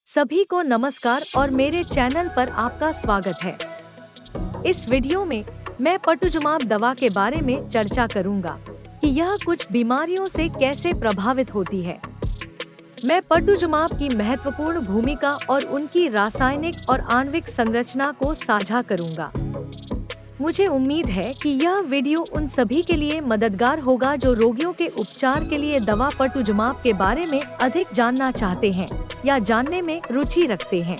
सभी को नमस्कार और मेरे चैनल पर आपका स्वागत है। इस वीडियो में मैं पटुजुमाब दवा के बारे में चर्चा करूंगा कि यह कुछ बीमारियों से कैसे प्रभावित होती है। मैं पटुजुमाब की महत्वपूर्ण भूमिका और उनकी रासायनिक और आणविक संरचना को साझा करूंगा। मुझे उम्मीद है कि यह वीडियो उन सभी के लिए मददगार होगा जो रोगियों के उपचार के लिए दवा पटुजुमाब के बारे में अधिक जानना चाहते हैं या जानने में रुचि रखते हैं।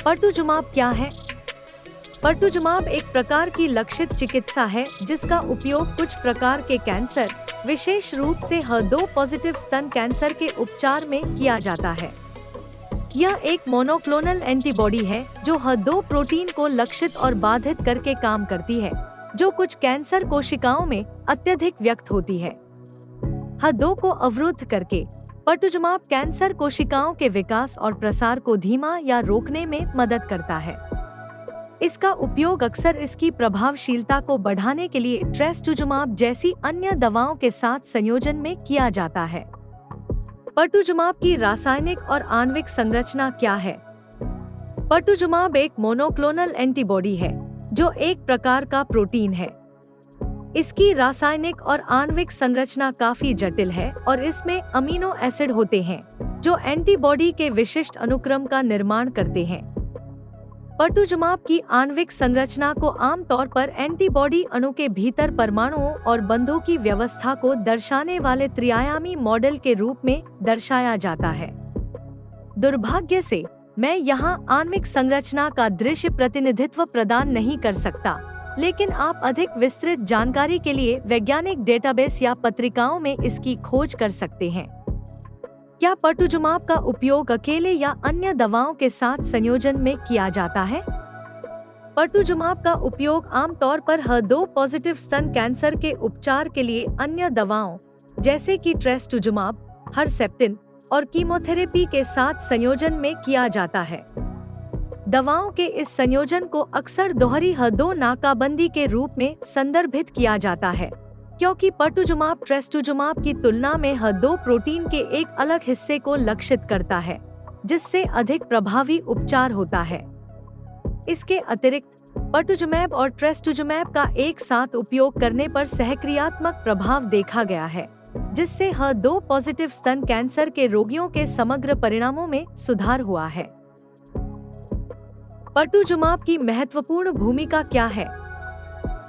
पटुजुमाब क्या है? पटुजुमाब एक प्रकार की लक्षित चिकित्सा है जिसका उपयोग कुछ प्रकार के कैंसर, विशेष रूप से HER2 पॉजिटिव स्तन कैंसर के उपचार में किया जाता है। यह एक मोनोक्लोनल एंटीबॉडी है जो HER2 प्रोटीन को लक्षित और बाधित करके काम करती है, जो कुछ कैंसर कोशिकाओं में अत्यधिक व्यक्त होती है। HER2 को अवरुद्ध करके पटुजुमाब कैंसर कोशिकाओं के विकास और प्रसार को धीमा या रोकने में मदद करता है। इसका उपयोग अक्सर इसकी प्रभावशीलता को बढ़ाने के लिए ट्रेस्टुजुमाब जैसी अन्य दवाओं के साथ संयोजन में किया जाता है। पटुजुमाब की रासायनिक और आणविक संरचना क्या है? पटुजुमाब एक मोनोक्लोनल एंटीबॉडी है जो एक प्रकार का प्रोटीन है। इसकी रासायनिक और आणविक संरचना काफी जटिल है और इसमें अमीनो एसिड होते हैं जो एंटीबॉडी के विशिष्ट अनुक्रम का निर्माण करते हैं। पटुजुमाब की आणविक संरचना को आमतौर पर एंटीबॉडी अणु के भीतर परमाणुओं और बंधों की व्यवस्था को दर्शाने वाले त्रिआयामी मॉडल के रूप में दर्शाया जाता है। दुर्भाग्य से मैं यहाँ आणविक संरचना का दृश्य प्रतिनिधित्व प्रदान नहीं कर सकता, लेकिन आप अधिक विस्तृत जानकारी के लिए वैज्ञानिक डेटाबेस या पत्रिकाओं में इसकी खोज कर सकते हैं। क्या पटुजुमाब का उपयोग अकेले या अन्य दवाओं के साथ संयोजन में किया जाता है? पटुजुमाब का उपयोग आमतौर पर HER2 पॉजिटिव स्तन कैंसर के उपचार के लिए अन्य दवाओं जैसे कि ट्रेस्टुजुमाब, हर्सेप्टिन और कीमोथेरेपी के साथ संयोजन में किया जाता है। दवाओं के इस संयोजन को अक्सर दोहरी HER2 नाकाबंदी के रूप में संदर्भित किया जाता है, क्योंकि पटुजुमाब ट्रेस्टुजुमाब की तुलना में HER2 प्रोटीन के एक अलग हिस्से को लक्षित करता है, जिससे अधिक प्रभावी उपचार होता है। इसके अतिरिक्त पटुजुमाब और ट्रेस्टुजुमाब का एक साथ उपयोग करने पर सहक्रियात्मक प्रभाव देखा गया है, जिससे HER2 पॉजिटिव स्तन कैंसर के रोगियों के समग्र परिणामों में सुधार हुआ है। पटुजुमाब की महत्वपूर्ण भूमिका क्या है?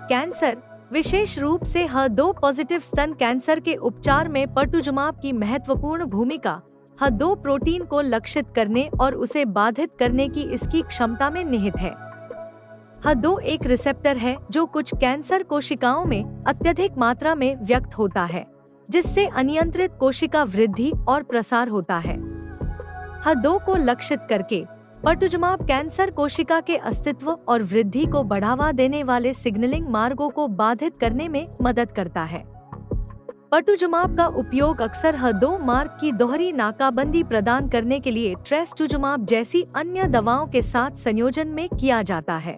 कैंसर, विशेष रूप से HER2 पॉजिटिव स्तन कैंसर के उपचार में पटुजुमाब की महत्वपूर्ण भूमिका HER2 प्रोटीन को लक्षित करने और उसे बाधित करने की इसकी क्षमता में निहित है। HER2 एक रिसेप्टर है जो कुछ कैंसर कोशिकाओं में अत्यधिक मात्रा में व्यक्त होता है, जिससे अनियंत्रित कोशिका वृद्धि और प्रसार होता है। HER2 को लक्षित करके पटुजुमाब कैंसर कोशिका के अस्तित्व और वृद्धि को बढ़ावा देने वाले सिग्नलिंग मार्गों को बाधित करने में मदद करता है। पटुजुमाब का उपयोग अक्सर HER2 मार्ग की दोहरी नाकाबंदी प्रदान करने के लिए ट्रेस्टुजुमाब जैसी अन्य दवाओं के साथ संयोजन में किया जाता है।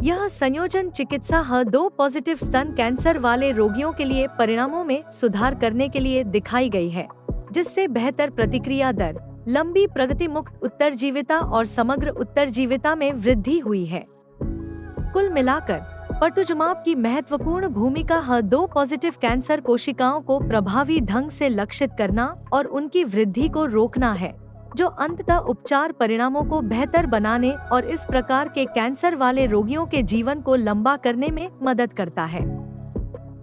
यह संयोजन चिकित्सा HER2 पॉजिटिव स्तन कैंसर वाले रोगियों के लिए परिणामों में सुधार करने के लिए दिखाई गई है, जिससे बेहतर प्रतिक्रिया दर, लंबी प्रगति मुक्त उत्तरजीविता और समग्र उत्तरजीविता में वृद्धि हुई है। कुल मिलाकर पटुजुमाब की महत्वपूर्ण भूमिका HER2 पॉजिटिव कैंसर कोशिकाओं को प्रभावी ढंग से लक्षित करना और उनकी वृद्धि को रोकना है, जो अंततः उपचार परिणामों को बेहतर बनाने और इस प्रकार के कैंसर वाले रोगियों के जीवन को लंबा करने में मदद करता है।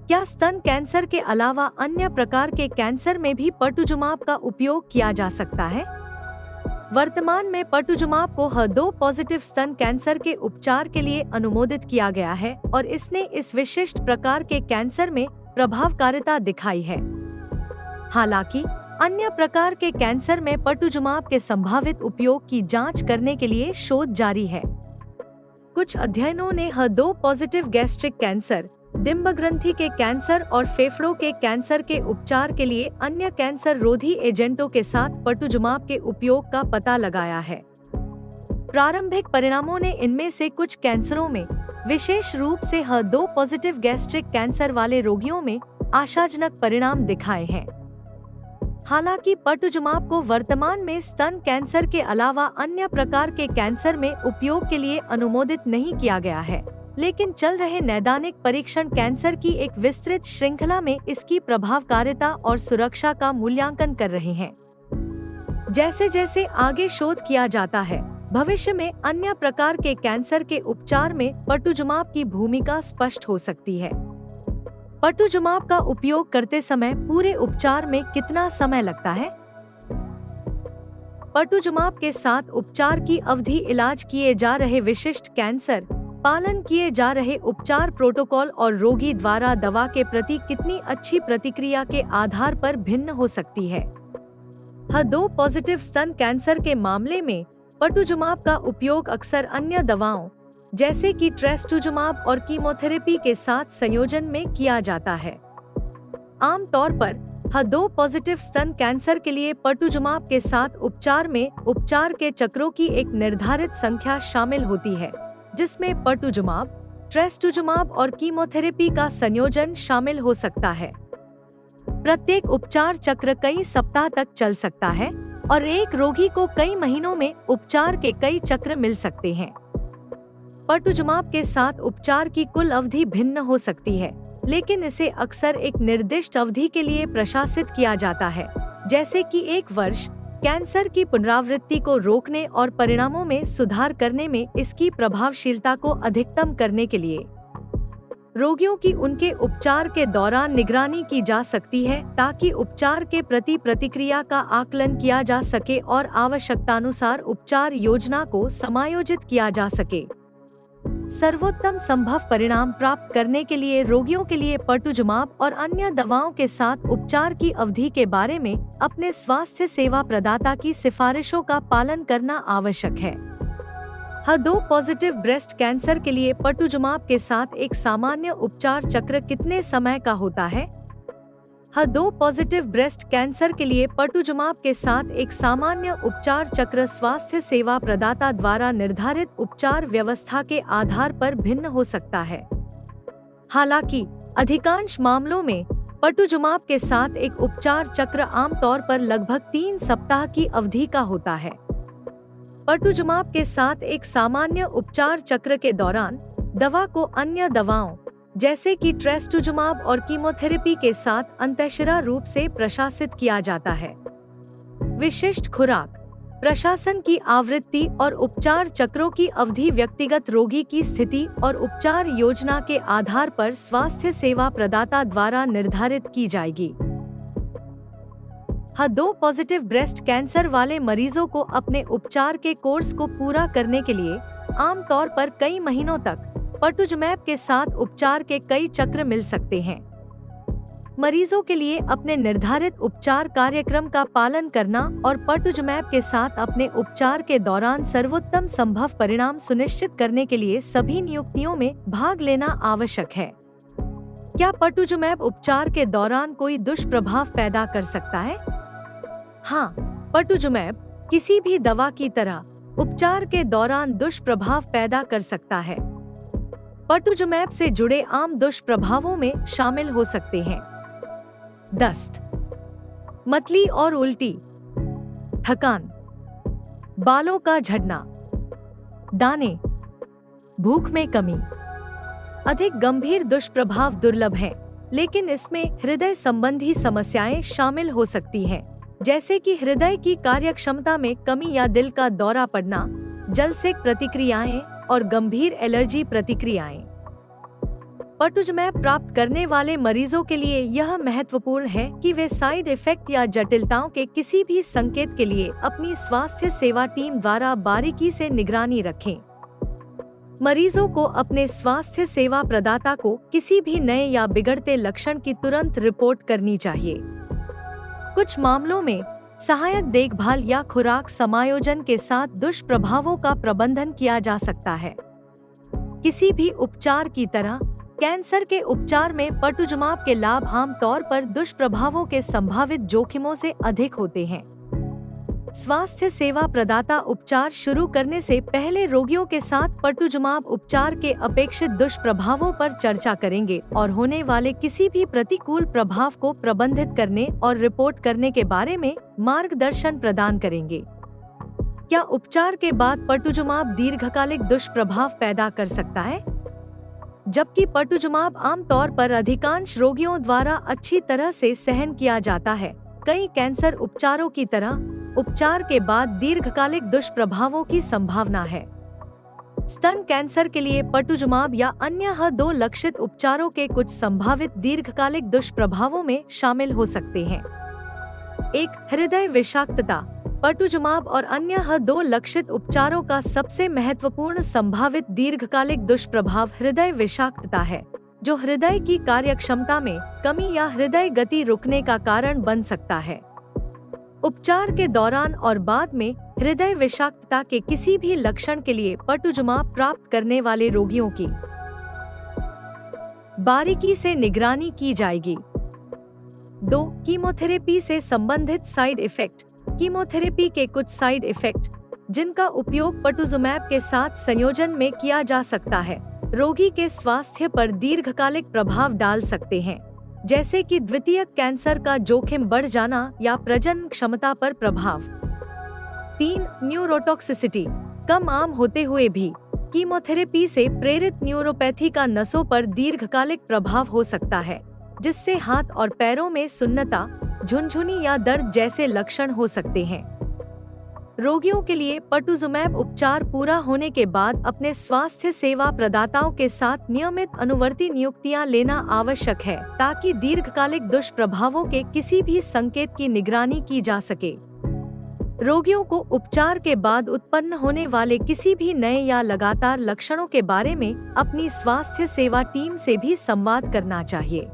क्या स्तन कैंसर के अलावा अन्य प्रकार के कैंसर में भी पटुजुमाब का उपयोग किया जा सकता है? वर्तमान में पटुजुमाब को HER2 पॉजिटिव स्तन कैंसर के उपचार के लिए अनुमोदित किया गया है और इसने इस विशिष्ट प्रकार के कैंसर में प्रभावकारिता दिखाई है। हालांकि अन्य प्रकार के कैंसर में पटुजुमाब के संभावित उपयोग की जांच करने के लिए शोध जारी है। कुछ अध्ययनों ने HER2 पॉजिटिव गैस्ट्रिक कैंसर, डिंब ग्रंथि के कैंसर और फेफड़ों के कैंसर के उपचार के लिए अन्य कैंसर रोधी एजेंटों के साथ पटुजुमाब के उपयोग का पता लगाया है। प्रारंभिक परिणामों ने इनमें से कुछ कैंसरों में, विशेष रूप से HER2 पॉजिटिव गैस्ट्रिक कैंसर वाले रोगियों में आशाजनक परिणाम दिखाए हैं। हालांकि पटुजुमाब को वर्तमान में स्तन कैंसर के अलावा अन्य प्रकार के कैंसर में उपयोग के लिए अनुमोदित नहीं किया गया है, लेकिन चल रहे नैदानिक परीक्षण कैंसर की एक विस्तृत श्रृंखला में इसकी प्रभावकारिता और सुरक्षा का मूल्यांकन कर रहे हैं। जैसे जैसे आगे शोध किया जाता है, भविष्य में अन्य प्रकार के कैंसर के उपचार में पटुजुमाब की भूमिका स्पष्ट हो सकती है। पटुजुमाब का उपयोग करते समय पूरे उपचार में कितना समय लगता है? पटुजुमाब के साथ उपचार की अवधि, इलाज किए जा रहे विशिष्ट कैंसर, पालन किए जा रहे उपचार प्रोटोकॉल और रोगी द्वारा दवा के प्रति कितनी अच्छी प्रतिक्रिया के आधार पर भिन्न हो सकती है। HER2 पॉजिटिव स्तन कैंसर के मामले में पटुजुमाब का उपयोग अक्सर अन्य दवाओं जैसे कि ट्रेस्टुजुमाब और कीमोथेरेपी के साथ संयोजन में किया जाता है। आमतौर पर HER2 पॉजिटिव स्तन कैंसर के लिए पटुजुमाब के साथ उपचार में उपचार के चक्रों की एक निर्धारित संख्या शामिल होती है, जिसमें पटुजुमाब, ट्रेस्टुजुमाब और कीमोथेरेपी का संयोजन शामिल हो सकता है। प्रत्येक उपचार चक्र कई सप्ताह तक चल सकता है और एक रोगी को कई महीनों में उपचार के कई चक्र मिल सकते हैं। पटुजुमाब के साथ उपचार की कुल अवधि भिन्न हो सकती है, लेकिन इसे अक्सर एक निर्दिष्ट अवधि के लिए प्रशासित किया जाता है, जैसे कि 1 वर्ष। कैंसर की पुनरावृत्ति को रोकने और परिणामों में सुधार करने में इसकी प्रभावशीलता को अधिकतम करने के लिए रोगियों की उनके उपचार के दौरान निगरानी की जा सकती है, ताकि उपचार के प्रति प्रतिक्रिया का आकलन किया जा सके और आवश्यकतानुसार उपचार योजना को समायोजित किया जा सके। सर्वोत्तम संभव परिणाम प्राप्त करने के लिए रोगियों के लिए पटुजुमाब और अन्य दवाओं के साथ उपचार की अवधि के बारे में अपने स्वास्थ्य सेवा प्रदाता की सिफारिशों का पालन करना आवश्यक है। HER2 पॉजिटिव ब्रेस्ट कैंसर के लिए पटुजुमाब के साथ एक सामान्य उपचार चक्र कितने समय का होता है? HER2 पॉजिटिव ब्रेस्ट कैंसर के लिए पटुजुमाब के साथ एक सामान्य उपचार चक्र स्वास्थ्य सेवा प्रदाता द्वारा निर्धारित उपचार व्यवस्था के आधार पर भिन्न हो सकता है। हालांकि अधिकांश मामलों में पटुजुमाब के साथ एक उपचार चक्र आमतौर पर लगभग 3 सप्ताह की अवधि का होता है। पटुजुमाब के साथ एक सामान्य उपचार चक्र के दौरान दवा को अन्य दवाओं जैसे कि ट्रेस्टुजुमाब और कीमोथेरेपी के साथ अंतःशिरा रूप से प्रशासित किया जाता है। विशिष्ट खुराक, प्रशासन की आवृत्ति और उपचार चक्रों की अवधि व्यक्तिगत रोगी की स्थिति और उपचार योजना के आधार पर स्वास्थ्य सेवा प्रदाता द्वारा निर्धारित की जाएगी। HER2 पॉजिटिव ब्रेस्ट कैंसर वाले मरीजों को अपने उपचार के कोर्स को पूरा करने के लिए आमतौर पर कई महीनों तक पटुजुमाब के साथ उपचार के कई चक्र मिल सकते हैं। मरीजों के लिए अपने निर्धारित उपचार कार्यक्रम का पालन करना और पटुजुमाब के साथ अपने उपचार के दौरान सर्वोत्तम संभव परिणाम सुनिश्चित करने के लिए सभी नियुक्तियों में भाग लेना आवश्यक है। क्या पटुजुमाब उपचार के दौरान कोई दुष्प्रभाव पैदा कर सकता है? हाँ, पटुजुमाब किसी भी दवा की तरह उपचार के दौरान दुष्प्रभाव पैदा कर सकता है। पटुजुमाब से जुड़े आम दुष्प्रभावों में शामिल हो सकते हैं दस्त, मतली और उल्टी, थकान, बालों का झड़ना, दाने, भूख में कमी। अधिक गंभीर दुष्प्रभाव दुर्लभ हैं, लेकिन इसमें हृदय संबंधी समस्याएं शामिल हो सकती हैं, जैसे कि हृदय की कार्यक्षमता में कमी या दिल का दौरा पड़ना, जलसेक प्रतिक्रियाएं और गंभीर एलर्जी प्रतिक्रियाएं। पटुजुमाब प्राप्त करने वाले मरीजों के लिए यह महत्वपूर्ण है कि वे साइड इफेक्ट या जटिलताओं के किसी भी संकेत के लिए अपनी स्वास्थ्य सेवा टीम द्वारा बारीकी से निगरानी रखें। मरीजों को अपने स्वास्थ्य सेवा प्रदाता को किसी भी नए या बिगड़ते लक्षण की तुरंत रिपोर्ट करनी चाहिए। कुछ मामलों में सहायक देखभाल या खुराक समायोजन के साथ दुष्प्रभावों का प्रबंधन किया जा सकता है। किसी भी उपचार की तरह कैंसर के उपचार में पटुजुमाब के लाभ आमतौर पर दुष्प्रभावों के संभावित जोखिमों से अधिक होते हैं। स्वास्थ्य सेवा प्रदाता उपचार शुरू करने से पहले रोगियों के साथ पटुजुमाब उपचार के अपेक्षित दुष्प्रभावों पर चर्चा करेंगे और होने वाले किसी भी प्रतिकूल प्रभाव को प्रबंधित करने और रिपोर्ट करने के बारे में मार्गदर्शन प्रदान करेंगे। क्या उपचार के बाद पटुजुमाब दीर्घकालिक दुष्प्रभाव पैदा कर सकता है? जबकि पटुजुमाब आमतौर पर अधिकांश रोगियों द्वारा अच्छी तरह से सहन किया जाता है, कई कैंसर उपचारों की तरह उपचार के बाद दीर्घकालिक दुष्प्रभावों की संभावना है। स्तन कैंसर के लिए पटुजुमाब या अन्य H2 लक्षित उपचारों के कुछ संभावित दीर्घकालिक दुष्प्रभावों में शामिल हो सकते हैं। 1. हृदय विषाक्तता। पटुजुमाब और अन्य H2 लक्षित उपचारों का सबसे महत्वपूर्ण संभावित दीर्घकालिक दुष्प्रभाव हृदय विषाक्तता है, जो हृदय की कार्यक्षमता में कमी या हृदय गति रुकने का कारण बन सकता है। उपचार के दौरान और बाद में हृदय विषाक्तता के किसी भी लक्षण के लिए पटुजुमाब प्राप्त करने वाले रोगियों की बारीकी से निगरानी की जाएगी। 2. कीमोथेरेपी से संबंधित साइड इफेक्ट। कीमोथेरेपी के कुछ साइड इफेक्ट, जिनका उपयोग पटुजुमाब के साथ संयोजन में किया जा सकता है, रोगी के स्वास्थ्य पर दीर्घकालिक प्रभाव डाल सकते हैं, जैसे कि द्वितीयक कैंसर का जोखिम बढ़ जाना या प्रजनन क्षमता पर प्रभाव। 3. न्यूरोटॉक्सिसिटी। कम आम होते हुए भी कीमोथेरेपी से प्रेरित न्यूरोपैथी का नसों पर दीर्घकालिक प्रभाव हो सकता है, जिससे हाथ और पैरों में सुन्नता, झुनझुनी या दर्द जैसे लक्षण हो सकते हैं। रोगियों के लिए पटुजुमाब उपचार पूरा होने के बाद अपने स्वास्थ्य सेवा प्रदाताओं के साथ नियमित अनुवर्ती नियुक्तियां लेना आवश्यक है, ताकि दीर्घकालिक दुष्प्रभावों के किसी भी संकेत की निगरानी की जा सके। रोगियों को उपचार के बाद उत्पन्न होने वाले किसी भी नए या लगातार लक्षणों के बारे में अपनी स्वास्थ्य सेवा टीम से भी संवाद करना चाहिए।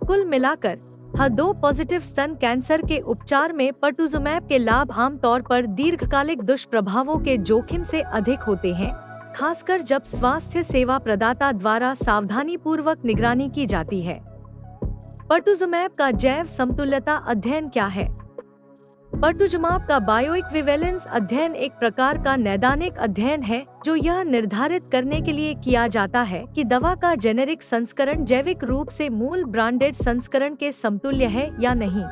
कुल मिलाकर H2 पॉजिटिव स्तन कैंसर के उपचार में पटुजुमाब के लाभ आमतौर पर दीर्घकालिक दुष्प्रभावों के जोखिम से अधिक होते हैं, खासकर जब स्वास्थ्य सेवा प्रदाता द्वारा सावधानीपूर्वक निगरानी की जाती है। पटुजुमाब का जैव समतुल्यता अध्ययन क्या है? पटुजुमाब का बायोइक्विवेलेंस अध्ययन एक प्रकार का नैदानिक अध्ययन है, जो यह निर्धारित करने के लिए किया जाता है कि दवा का जेनेरिक संस्करण जैविक रूप से मूल ब्रांडेड संस्करण के समतुल्य है या नहीं।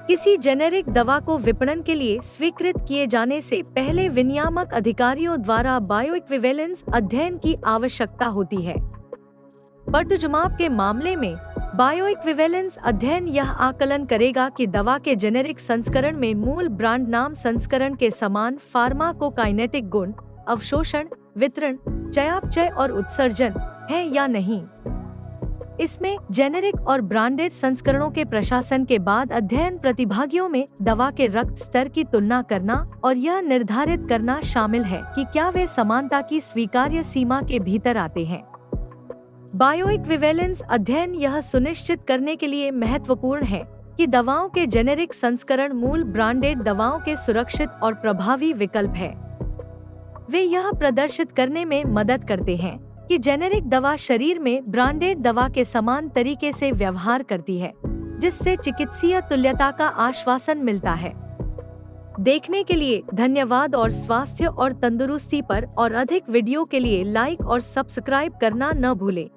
किसी जेनेरिक दवा को विपणन के लिए स्वीकृत किए जाने से पहले विनियामक अधिकारियों द्वारा बायोइक्विवेलेंस अध्ययन की आवश्यकता होती है। पटुजुमाब के मामले में बायोइक्विवेलेंस अध्ययन यह आकलन करेगा कि दवा के जेनेरिक संस्करण में मूल ब्रांड नाम संस्करण के समान फार्माकोकाइनेटिक गुण, अवशोषण, वितरण, चयापचय और उत्सर्जन है या नहीं। इसमें जेनेरिक और ब्रांडेड संस्करणों के प्रशासन के बाद अध्ययन प्रतिभागियों में दवा के रक्त स्तर की तुलना करना और यह निर्धारित करना शामिल है कि क्या वे समानता की स्वीकार्य सीमा के भीतर आते हैं। बायोइक्विवेलेंस अध्ययन यह सुनिश्चित करने के लिए महत्वपूर्ण है कि दवाओं के जेनेरिक संस्करण मूल ब्रांडेड दवाओं के सुरक्षित और प्रभावी विकल्प है। वे यह प्रदर्शित करने में मदद करते हैं कि जेनेरिक दवा शरीर में ब्रांडेड दवा के समान तरीके से व्यवहार करती है, जिससे चिकित्सीय तुल्यता का आश्वासन मिलता है। देखने के लिए धन्यवाद और स्वास्थ्य और तंदुरुस्ती पर और अधिक वीडियो के लिए लाइक और सब्सक्राइब करना न भूलें।